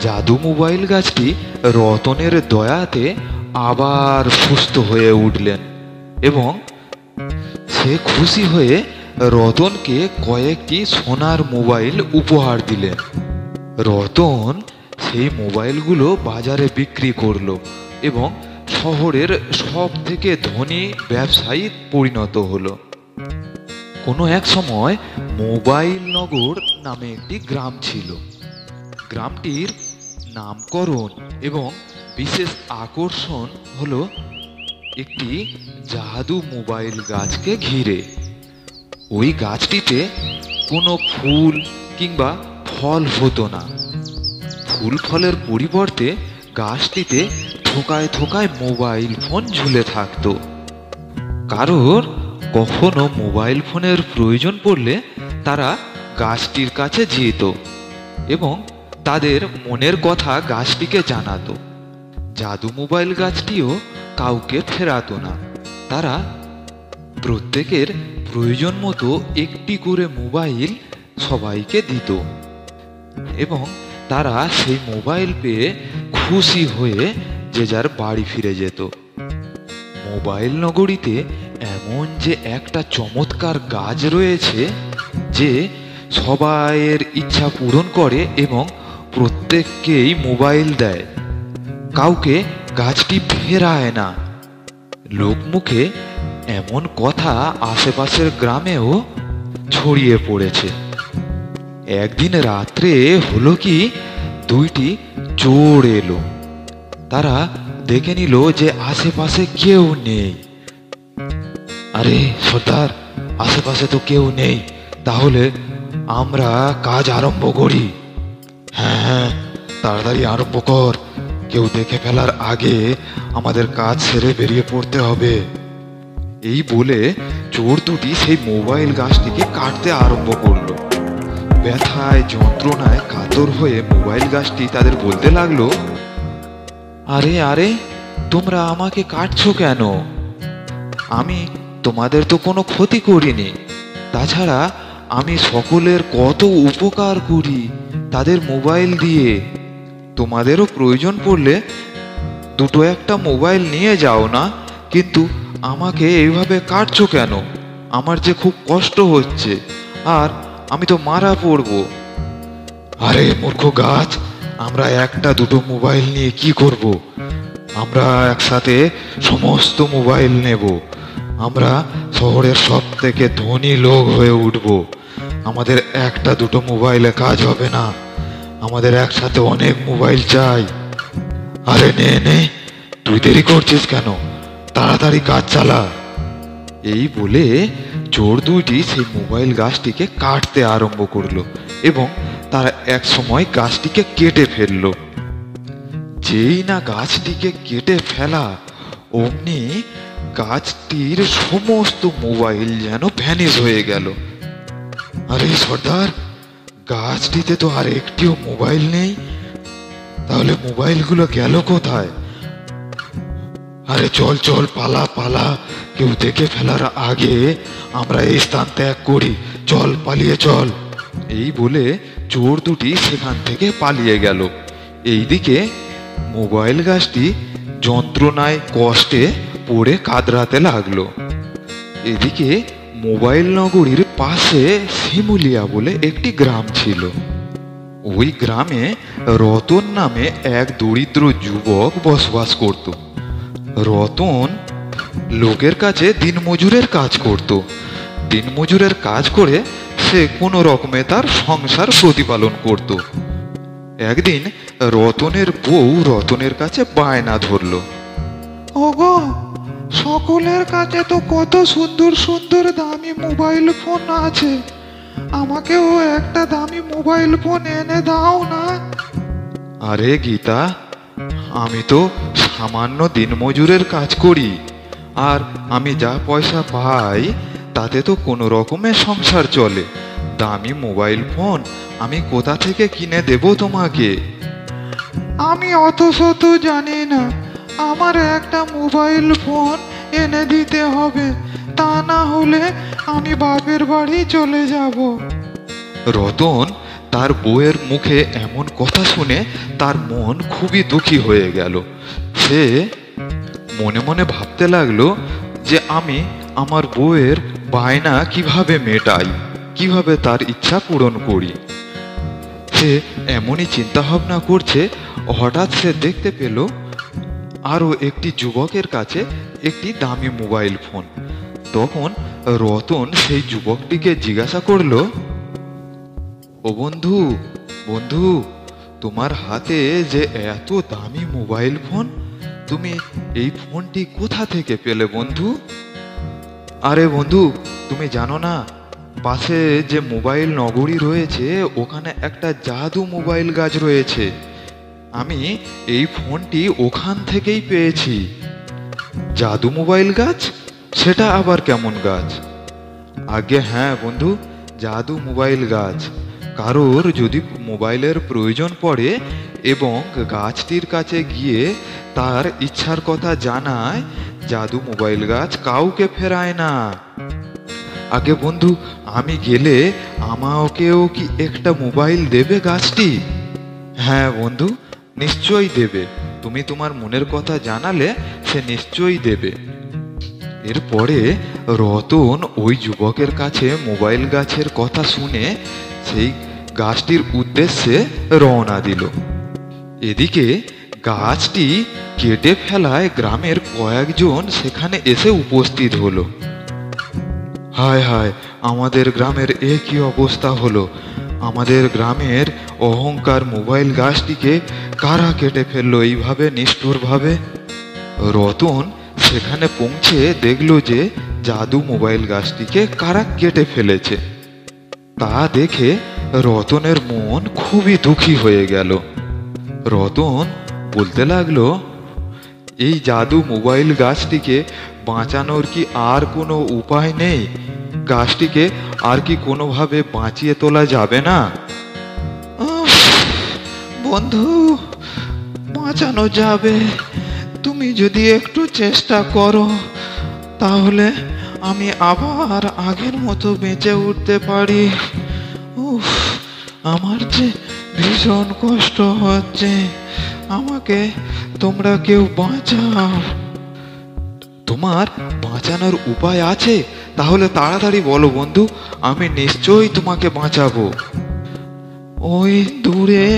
জাদু মোবাইল গাছটি রতনের দয়াতে আবার সুস্থ হয়ে উঠলেন এবং সে খুশি হয়ে রতনকে কয়েকটি সোনার মোবাইল উপহার দিলেন। রতন সেই মোবাইলগুলো বাজারে বিক্রি করলো এবং শহরের সব থেকে ধনী ব্যবসায়ী পরিণত হলো। কোনো এক সময় মোবাইল নগর নামে একটি গ্রাম ছিল। গ্রামটির নামকরণ এবং বিশেষ আকর্ষণ হলো একটি জাদু মোবাইল গাছকে ঘিরে। ওই গাছটিতে কোনো ফুল কিংবা ফল হতো না। ফুল ফলের পরিবর্তে গাছটিতে থোকায় থোকায় মোবাইল ফোন ঝুলে থাকতো। কারোর কখনো মোবাইল ফোনের প্রয়োজন পড়লে তারা গাছটির কাছে যেত এবং তাদের মনের কথা গাছটিকে জানাতো। জাদু মোবাইল গাছটিও কাউকে ফেরাতো না। তারা প্রত্যেকের প্রয়োজন মতো একটি করে মোবাইল সবাইকে দিত এবং তারা সেই মোবাইল পেয়ে খুশি হয়ে যে যার বাড়ি ফিরে যেত। মোবাইল নগরীতে এমন যে একটা চমৎকার গাছ রয়েছে যে সবাইয়ের ইচ্ছা পূরণ করে এবং প্রত্যেককেই মোবাইল দেয়, কাউকে গাছটি ফেরায় না। লোকমুখে এমন কথা আশেপাশের গ্রামেও ছড়িয়ে পড়েছে। একদিন রাত্রে হলো কি, দুইটি চোর এলো। তারা দেখে নিল যে আশেপাশে কেউ নেই। আরে সর্দার, আশেপাশে তো কেউ নেই, তাহলে আমরা কাজ আরম্ভ করি। হ্যাঁ হ্যাঁ, তাড়াতাড়ি আরম্ভ কর, কেউ দেখে ফেলার আগে আমাদের কাজ সেরে বেরিয়ে পড়তে হবে। এই বলে চোর দুটি সেই মোবাইল গাছটিকে কাটতে আরম্ভ করলো। ব্যথায় যন্ত্রণায় কাতর হয়ে মোবাইল গাছটি তাদের বলতে লাগলো, আরে আরে, তোমরা আমাকে কাটছো কেন? আমি তোমাদের তো কোনো ক্ষতি করিনি। তাছাড়া আমি সকলের কত উপকার করি তাদের মোবাইল দিয়ে। তোমাদেরও প্রয়োজন পড়লে দুটো একটা মোবাইল নিয়ে যাও না, কিন্তু আমাকে এইভাবে কাটছো কেন? আমার যে খুব কষ্ট হচ্ছে, আর আমি তো মারা পড়বো। আরে মূর্খ গাছ, আমরা একটা দুটো মোবাইল নিয়ে কি করব? আমরা একসাথে সমস্ত মোবাইল নেব। আমরা শহরের সব থেকে ধনী লোক হয়ে উঠব। আমাদের একটা দুটো মোবাইলে কাজ হবে না, আমাদের একসাথে অনেক মোবাইল চাই। আরে নে নে, তুই দেরি করছিস কেন? তাড়াতাড়ি কাজ চালা। এই বলে চোর দুইটি সেই মোবাইল গাছটিকে কাটতে আরম্ভ করলো এবং তারা এক সময় গাছটিকে কেটে ফেললো। যেই না গাছটিকে কেটে ফেলা, অমনি গাছটির সমস্ত মোবাইল যেন ভ্যানিশ হয়ে গেল। আরে সর্দার, গাছটিতে তো আর একটিও মোবাইল নেই, তাহলে মোবাইলগুলো গেল কোথায়? আরে চল চল, পালা পালা, কেউ দেখে ফেলার আগে আমরা এই স্থান ত্যাগ করি। চল, পালিয়ে চল। এই বলে চোর দুটি সেখান থেকে পালিয়ে গেল। এইদিকে মোবাইল গাছটি যন্ত্রণায় কষ্টে পড়ে কাতরাতে লাগলো। এদিকে মোবাইল নগরীর পাশে শিমুলিয়া বলে একটি গ্রাম ছিল। ওই গ্রামে রতন নামে এক দরিদ্র যুবক বসবাস করত। রতন লোকের কাছে দিনমজুরের কাজ করত। দিনমজুরের কাজ করে সে কোনো রকমে তার সংসার প্রতিপালন করত। একদিন রতনের বউ রতনের কাছে বায়না ধরল, ওগো, সকলের কাছে তো কত সুন্দর সুন্দর দামি মোবাইল ফোন আছে, আমাকেও একটা দামি মোবাইল ফোন এনে দাও না। আরে গীতা, আমি তো সামান্য দিনমজুরের কাজ করি, আর আমি যা পয়সা পাই তাতে তো কোনো রকমে সংসার চলে। দামি মোবাইল ফোন আমি কোথা থেকে কিনে দেব তোমাকে? আমি অত শত জানি না, আমার একটা মোবাইল ফোন এনে দিতে হবে, তা না হলে আমি বাপের বাড়ি চলে যাব। রতন তার বউয়ের মুখে এমন কথা শুনে তার মন খুবই দুঃখী হয়ে গেল। সে মনে মনে ভাবতে লাগলো যে আমি আমার বউয়ের বায়না কিভাবে মেটাই, কিভাবে তার ইচ্ছা পূরণ করি। সে এমনই চিন্তা ভাবনা করছে, হঠাৎ সে দেখতে পেল আরো একটি যুবকের কাছে একটি দামি মোবাইল ফোন। তখন রতন সেই যুবকটিকে জিজ্ঞাসা করলো, ও বন্ধু, বন্ধু, তোমার হাতে যে এত দামি মোবাইল ফোন, তুমি এই ফোনটি কোথা থেকে পেলে বন্ধু? আরে বন্ধু, তুমি জানো না, পাশে যে মোবাইল নগরী রয়েছে ওখানে একটা জাদু মোবাইল গাছ রয়েছে, আমি এই ফোনটি ওখান থেকেই পেয়েছি। জাদু মোবাইল গাছ? সেটা আবার কেমন গাছ? আগে হ্যাঁ বন্ধু, জাদু মোবাইল গাছ। কারোর যদি মোবাইলের প্রয়োজন পড়ে এবং গাছটির কাছে গিয়ে তার ইচ্ছার কথা জানায়, জাদু মোবাইল গাছ কাউকে ফেরায় না। আগে বন্ধু, আমি গেলে আমাকেও কি একটা মোবাইল দেবে গাছটি? হ্যাঁ বন্ধু, নিশ্চয়ই দেবে। তুমি তোমার মনের কথা জানালে সে নিশ্চয়ই দেবে। এরপরে রতন ওই যুবকের কাছে মোবাইল গাছের কথা শুনে সেই গাছটির উদ্দেশ্যে রওনা দিল। এদিকে গাছটি কেটে ফেলায় গ্রামের কয়েকজন সেখানে এসে উপস্থিত হলো। হায় হায়, আমাদের গ্রামের এ কি অবস্থা হলো! আমাদের গ্রামের অহংকার মোবাইল গাছটিকে কারা কেটে ফেললো এইভাবে নিষ্ঠুরভাবে? রতন সেখানে পৌঁছে দেখলো যে জাদু মোবাইল গাছটিকে কারা কেটে ফেলেছে। তা দেখে রতনের মন খুবই দুঃখী হয়ে গেল। রতন বলতে লাগলো, এই জাদু মোবাইল গাছটিকে বাঁচানোর কি আর কোনো উপায় নেই? গাছটিকে আর কি কোনোভাবে বাঁচিয়ে তোলা যাবে না? বন্ধু, বাঁচানো যাবে। তুমি যদি একটু চেষ্টা করো তাহলে আমি আবার আগের মতো বেঁচে উঠতে পারি। উফ, আমার যে ভীষণ কষ্ট হচ্ছে, আমাকে তোমরা কেউ বাঁচাও। তোমার বাঁচানোর উপায় আছে? তাহলে তাড়াতাড়ি বলো বন্ধু, আমি নিশ্চয়ই তোমাকে বাঁচাবো। ওই দূরে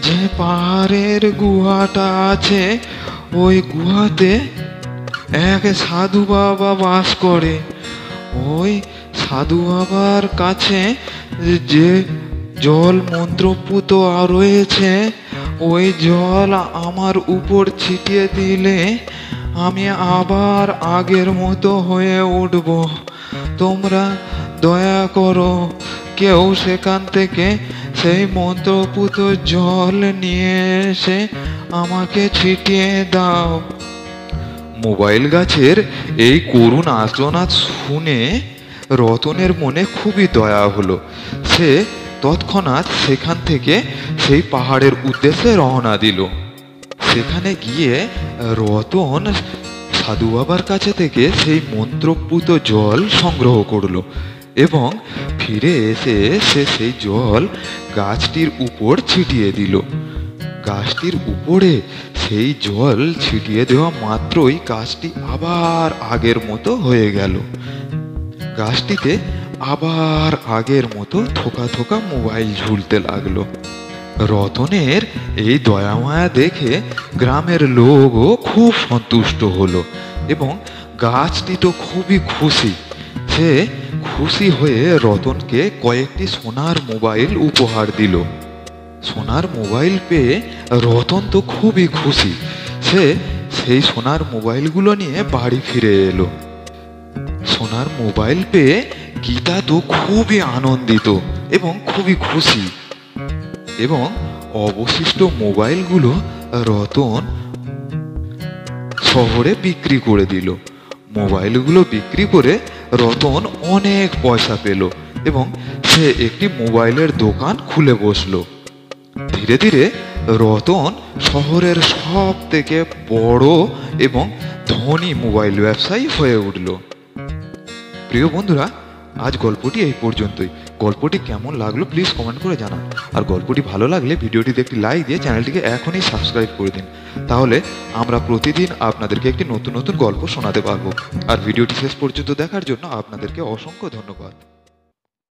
যে পাহাড়ের গুহাটা আছে, ওই গুহাতে এক সাধু বাবা বাস করে। ওই সাধু বাবার কাছে যে জল মন্ত্রপুত রয়েছে, ওই জল আমার উপর ছিটিয়ে দিলে আমি আবার আগের মতো হয়ে উঠব। তোমরা দয়া করো, কেউ সেখান থেকে সেই মন্ত্রপুত জল নিয়ে এসে আমাকে ছিটিয়ে দাও। মোবাইল গাছের এই করুণ আর্তনাদ শুনে রতনের মনে খুবই দয়া হলো। সে তৎক্ষণাৎ সেখান থেকে সেই পাহাড়ের উদ্দেশ্যে রওনা দিল। সেখানে গিয়ে রতন সাধু বাবার কাছে থেকে সেই মন্ত্রপুত জল সংগ্রহ করলো এবং ফিরে এসে সে সেই জল গাছটির উপর ছিটিয়ে দিল। গাছটির উপরে সেই জল ছিটিয়ে দেওয়া মাত্রই গাছটি আবার আগের মতো হয়ে গেল। গাছটিতে আবার আগের মতো থোকা থোকা মোবাইল ঝুলতে লাগলো। রতনের এই দয়ামায়া দেখে গ্রামের লোকও খুব সন্তুষ্ট হলো এবং গাছটি তো খুবই খুশি। সে খুশি হয়ে রতনকে কয়েকটি সোনার মোবাইল উপহার দিল। সোনার মোবাইল পেয়ে রতন তো খুবই খুশি। সে সেই সোনার মোবাইলগুলো নিয়ে বাড়ি ফিরে এলো। সোনার মোবাইল পেয়ে গীতা তো খুবই আনন্দিত এবং খুবই খুশি এবং অবশিষ্ট মোবাইলগুলো রতন শহরে বিক্রি করে দিল। মোবাইলগুলো বিক্রি করে রতন অনেক পয়সা পেল এবং সে একটি মোবাইলের দোকান খুলে বসলো। ধীরে ধীরে রতন শহরের সব থেকে বড় এবং ধনী মোবাইল ব্যবসায়ী হয়ে উঠল। প্রিয় বন্ধুরা, আজ গল্পটি এই পর্যন্তই। গল্পটি কেমন লাগলো প্লিজ কমেন্ট করে জানান। আর গল্পটি ভালো লাগলে ভিডিওটিতে একটি লাইক দিয়ে চ্যানেলটিকে এখনই সাবস্ক্রাইব করে দিন। তাহলে আমরা প্রতিদিন আপনাদেরকে একটি নতুন নতুন গল্প শোনাতে পারবো। আর ভিডিওটি শেষ পর্যন্ত দেখার জন্য আপনাদেরকে অসংখ্য ধন্যবাদ।